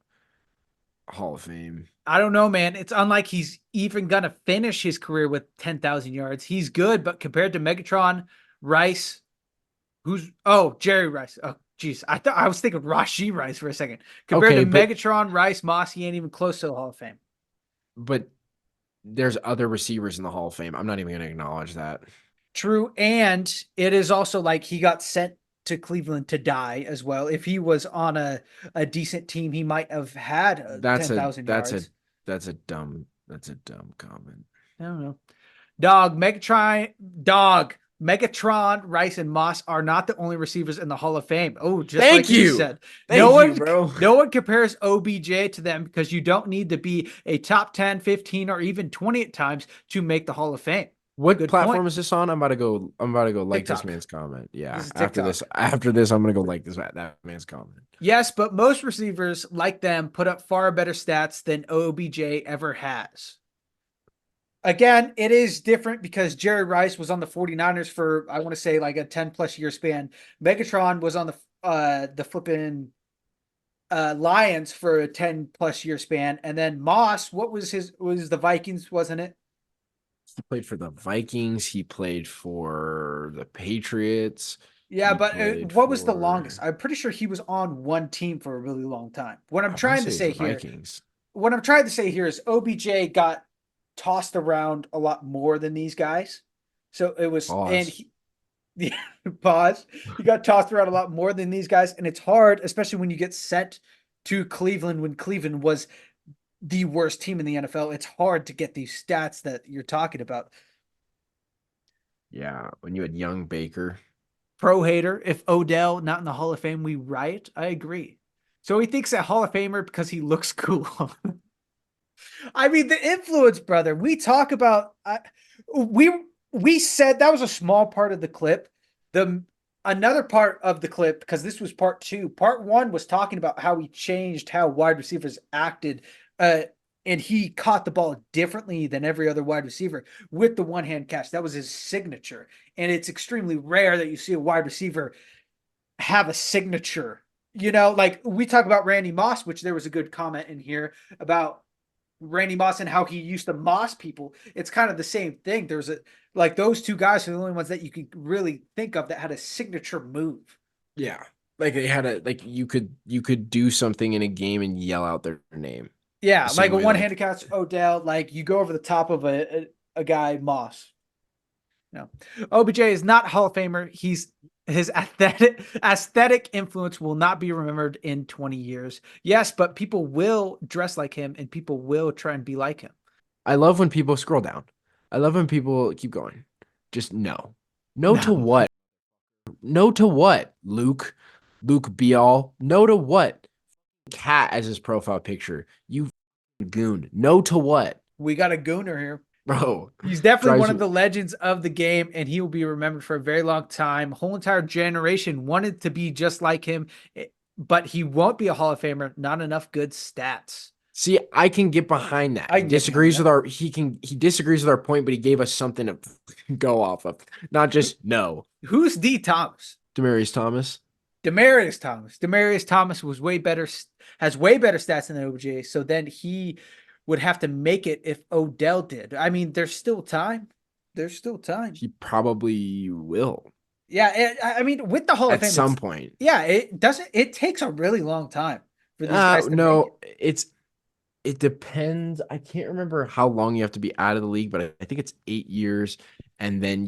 Hall of Fame. I don't know, man. It's unlike he's even going to finish his career with 10,000 yards. He's good, but compared to Megatron, Rice, Jerry Rice. Oh, geez. I was thinking Rashee Rice for a second. Compared to Megatron, Rice, Moss, he ain't even close to the Hall of Fame. But there's other receivers in the Hall of Fame. I'm not even going to acknowledge that. True. And it is also like he got sent to Cleveland to die as well. If he was on a decent team, he might have had 10,000 yards. That's a dumb comment. I don't know. Megatron, Rice, and Moss are not the only receivers in the Hall of Fame. Oh, just Thank like you said. Thank you, bro. No one compares OBJ to them because you don't need to be a top 10, 15, or even 20 at times to make the Hall of Fame. What Good platform point. is this on? I'm about to go like this TikTok. man's comment. Yeah. This is After TikTok. this, I'm gonna go like that man's comment. Yes, but most receivers like them put up far better stats than OBJ ever has. Again, it is different because Jerry Rice was on the 49ers for, I want to say, like a 10 plus year span. Megatron was on the flipping Lions for a 10 plus year span. And then Moss, what was was the Vikings, wasn't it? He played for the Vikings. He played for the Patriots. Yeah, He but played what was the longest? for, I'm pretty sure he was on one team for a really long time. What I'm I want to trying to say it was say the here, Vikings. is OBJ got tossed around a lot more than these guys. So it was, and Pause. he, yeah, pause. He got tossed around a lot more than these guys, and it's hard, especially when you get sent to Cleveland when Cleveland was the worst team in the NFL. It's hard to get these stats that you're talking about. Yeah, when you had young Baker. Pro hater, if Odell not in the Hall of Fame, we riot. I agree. So he thinks a Hall of Famer because he looks cool. I mean, the influence, brother. We talk about we we said that was a small part of the clip. The another part of the clip, because this was part two. Part one was talking about how he changed how wide receivers acted, and he caught the ball differently than every other wide receiver with the one hand catch. That was his signature, and it's extremely rare that you see a wide receiver have a signature. You know, like we talk about Randy Moss, which there was a good comment in here about Randy Moss and how he used to moss people. It's kind of the same thing. There's a like those two guys are the only ones that you could really think of that had a signature move. Yeah. Like they had you could do something in a game and yell out their name. Yeah, The like same a way one-handed catch, Odell. Like you go over the top of a guy Moss. No, OBJ is not Hall of Famer. His aesthetic influence will not be remembered in 20 years. Yes, but people will dress like him and people will try and be like him. I love when people scroll down. I love when people keep going. Just no. No to No. what? No to what? Luke be all. No to what? Cat as his profile picture. You goon. No to what? We got a gooner here. Bro. He's definitely Drives one of the legends of the game, and he will be remembered for a very long time. A whole entire generation wanted to be just like him, but he won't be a Hall of Famer. Not enough good stats. See, I can get behind that. I He can get disagrees behind with he disagrees with our point, but he gave us something to go off of. Not just no. Who's D. Thomas? Demaryius Thomas. Demaryius Thomas. Demaryius Thomas was has way better stats than OBJ. So then he would have to make it if Odell did. I mean, there's still time. There's still time. He probably will. Yeah, I mean, with the Hall of At Fame, some point. yeah, it doesn't. It takes a really long time for these guys to make No, it. it depends. I can't remember how long you have to be out of the league, but I think it's 8 years, and then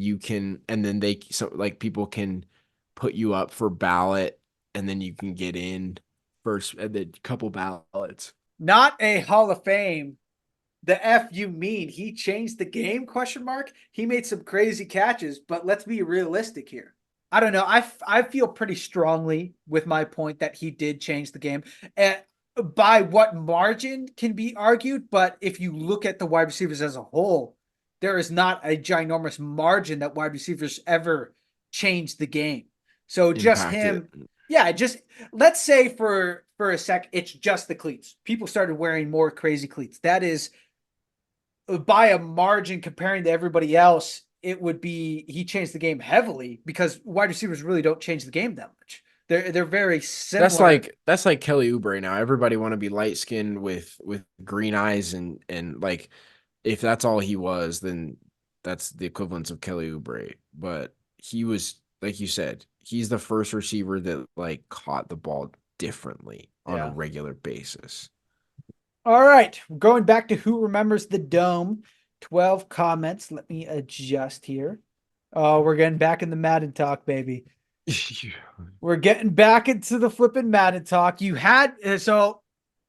people can put you up for ballot, and then you can get in first and then couple ballots. Not a Hall of Fame. The F you mean? He changed the game? Question mark. He made some crazy catches, but let's be realistic here. I don't know. I feel pretty strongly with my point that he did change the game. And by what margin can be argued, but if you look at the wide receivers as a whole, there is not a ginormous margin that wide receivers ever changed the game. So just him, yeah, just let's say for a sec, it's just the cleats. People started wearing more crazy cleats. That is by a margin comparing to everybody else. It would be he changed the game heavily because wide receivers really don't change the game that much. They're very similar. That's like Kelly Oubre now. Everybody want to be light skinned with green eyes and like if that's all he was, then that's the equivalence of Kelly Oubre. But he was, like you said, he's the first receiver that like caught the ball differently on a regular basis. All right, going back to who remembers the dome. 12 comments. Let me adjust here. Oh, we're getting back in the Madden talk, baby. We're getting back into the flipping Madden talk. You had so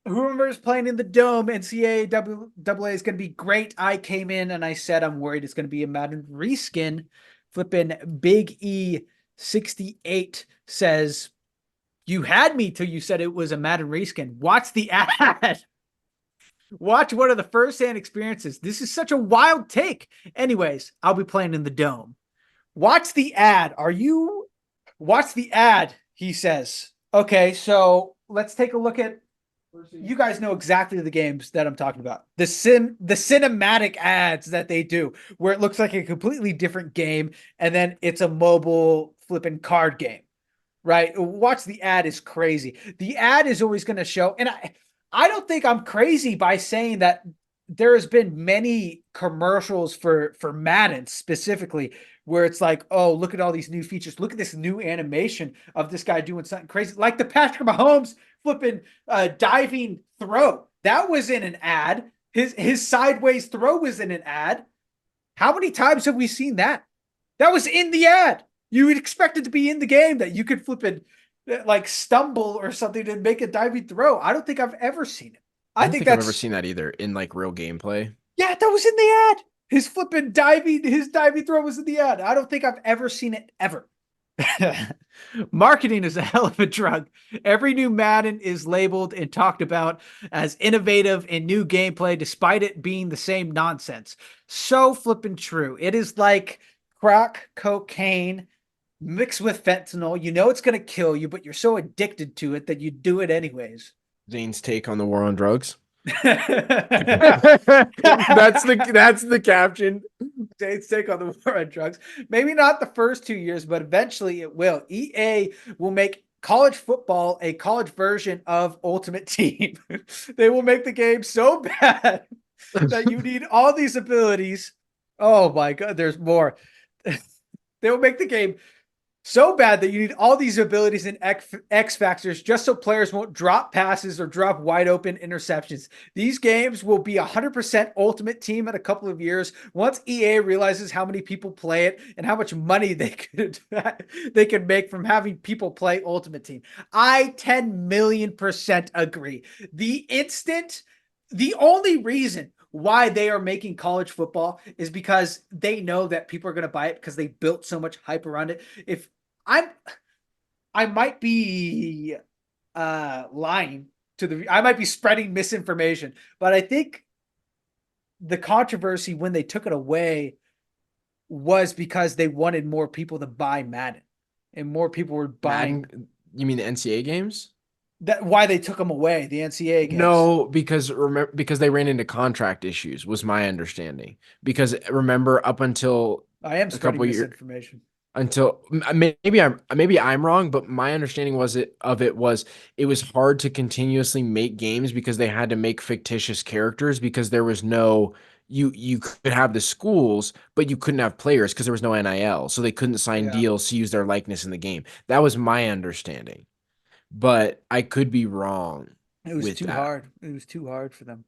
who remembers playing in the dome? NCAA is going to be great. I came in and I said I'm worried it's going to be a Madden reskin. Flipping Big E 68 says you had me till you said it was a Madden reskin. Watch the ad. Watch one of the first-hand experiences. This is such a wild take. Anyways, I'll be playing in the dome. Watch the ad. Watch the ad, he says. Okay, so let's take a look at, you guys know exactly the games that I'm talking about. The cinematic ads that they do, where it looks like a completely different game, and then it's a mobile flipping card game, right? Watch the ad is crazy. The ad is always going to show, and I don't think I'm crazy by saying that there has been many commercials for Madden specifically where it's like, oh, look at all these new features. Look at this new animation of this guy doing something crazy. Like the Patrick Mahomes flipping diving throw. That was in an ad. His sideways throw was in an ad. How many times have we seen that? That was in the ad. You would expect it to be in the game that you could flip it, like stumble or something to make a diving throw. I don't think I've ever seen it. I don't think I've ever seen that either in like real gameplay. Yeah, that was in the ad. His diving throw was in the ad. I don't think I've ever seen it ever. Marketing is a hell of a drug. Every new Madden is labeled and talked about as innovative and new gameplay, despite it being the same nonsense. So flipping true. It is like crack cocaine mixed with fentanyl. You know it's going to kill you, but you're so addicted to it that you do it anyways. Zane's take on the war on drugs. That's the caption. Zane's take on the war on drugs. Maybe not the first 2 years, but eventually it will. EA will make college football a college version of Ultimate Team. They will make the game so bad that you need all these abilities. Oh my God, there's more. They will make the game so bad that you need all these abilities and X factors just so players won't drop passes or drop wide open interceptions. These games will be 100% Ultimate Team in a couple of years once EA realizes how many people play it and how much money they could make from having people play Ultimate Team. I 10 million% agree. The only reason why they are making college football is because they know that people are going to buy it because they built so much hype around it. I might be lying I might be spreading misinformation, but I think the controversy when they took it away was because they wanted more people to buy Madden, and more people were buying. Madden, you mean the NCAA games? That why they took them away, the NCAA games. No, because they ran into contract issues, was my understanding. Because remember, up until I am spreading misinformation. Until maybe I'm wrong, but my understanding was it was hard to continuously make games because they had to make fictitious characters because there was no you could have the schools, but you couldn't have players because there was no NIL, so they couldn't sign deals to use their likeness in the game. That was my understanding. But I could be wrong. It was too hard. It was too hard for them.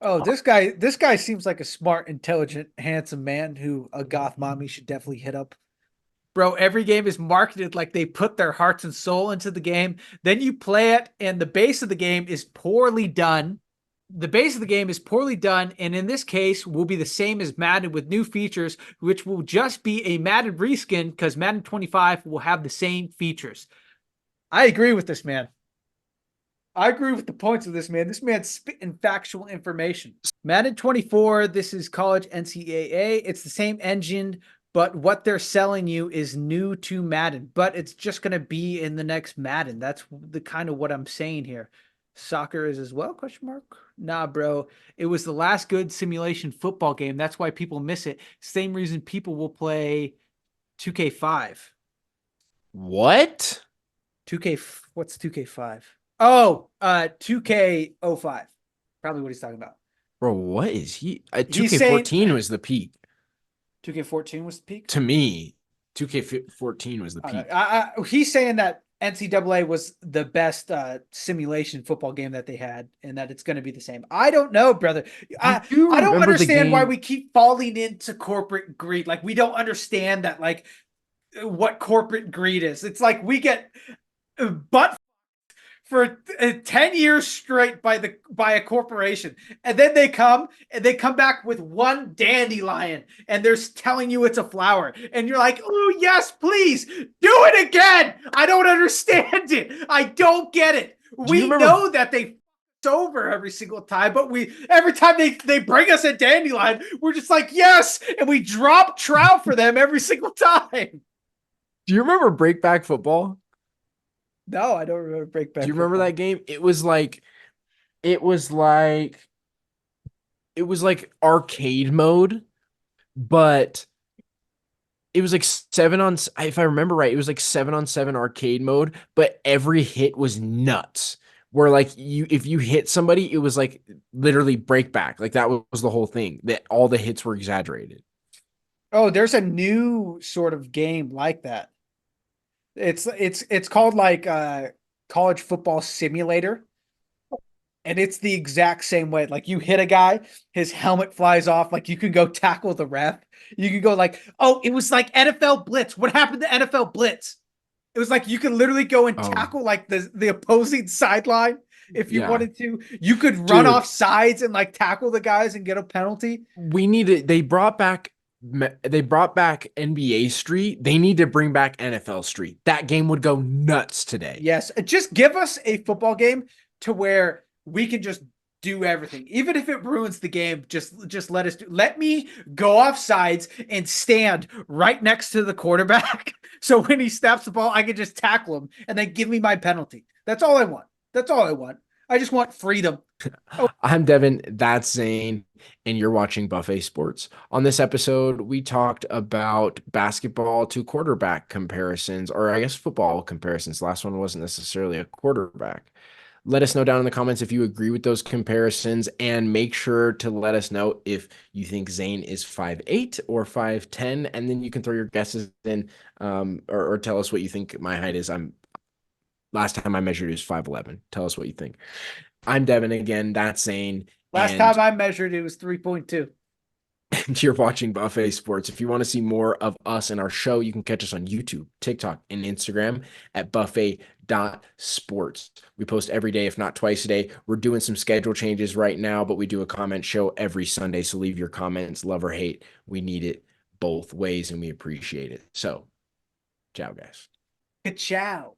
Oh, this guy seems like a smart, intelligent, handsome man who a goth mommy should definitely hit up. Bro, every game is marketed like they put their hearts and soul into the game. Then you play it, and the base of the game is poorly done. The base of the game is poorly done, and in this case will be the same as Madden with new features, which will just be a Madden reskin because Madden 25 will have the same features. I agree with this man. I agree with the points of this man. This man's spitting factual information. Madden 24, this is college NCAA. It's the same engine, but what they're selling you is new to Madden. But it's just going to be in the next Madden. That's the kind of what I'm saying here. Soccer is as well, question mark? Nah, bro. It was the last good simulation football game. That's why people miss it. Same reason people will play 2K5. What? 2K, what's 2K5? Oh, 2K05. Probably what he's talking about. Bro, what is he? 2K14 was the peak. 2K14 was the peak? To me, 2K14 was the peak. He's saying that NCAA was the best simulation football game that they had and that it's going to be the same. I don't know, brother. I don't understand why we keep falling into corporate greed. Like, we don't understand that, like, what corporate greed is. It's like we get butt for 10 years straight by a corporation, and then they come back with one dandelion and they're telling you it's a flower, and you're like, oh yes, please do it again. I don't understand it. I don't get it. We know that they over every single time, but every time they bring us a dandelion, we're just like, yes, and we drop trout for them every single time. Do you remember Breakback Football? No, I don't remember Breakback. Do you remember that game? It was like arcade mode, but it was like if I remember right, it was like 7-on-7 arcade mode, but every hit was nuts. Where like if you hit somebody, it was like literally breakback. Like that was the whole thing. That all the hits were exaggerated. Oh, there's a new sort of game like that. It's called like college football simulator. And it's the exact same way. Like you hit a guy, his helmet flies off. Like you can go tackle the ref. You can go like, oh, it was like NFL Blitz. What happened to NFL Blitz? It was like you could literally go and tackle like the opposing sideline if you wanted to. You could run off sides and like tackle the guys and get a penalty. They brought back NBA Street. They need to bring back NFL Street. That game would go nuts today. Yes. Just give us a football game to where we can just do everything. Even if it ruins the game, just let me go off sides and stand right next to the quarterback. So when he snaps the ball, I can just tackle him and then give me my penalty. That's all I want. That's all I want. I just want freedom. I'm Devin, that's Zane, and you're watching Buffet Sports. On this episode, we talked about basketball to quarterback comparisons, or I guess football comparisons. The last one wasn't necessarily a quarterback. Let us know down in the comments if you agree with those comparisons, and make sure to let us know if you think Zane is 5'8" or 5'10", and then you can throw your guesses in, or tell us what you think my height is. Last time I measured is 5'11". Tell us what you think. I'm Devin again. That's Zane. Last time I measured it was 3.2. And you're watching Buffet Sports. If you want to see more of us and our show, you can catch us on YouTube, TikTok, and Instagram at buffet.sports. We post every day, if not twice a day. We're doing some schedule changes right now, but we do a comment show every Sunday. So leave your comments, love or hate. We need it both ways, and we appreciate it. So, ciao, guys. Ciao.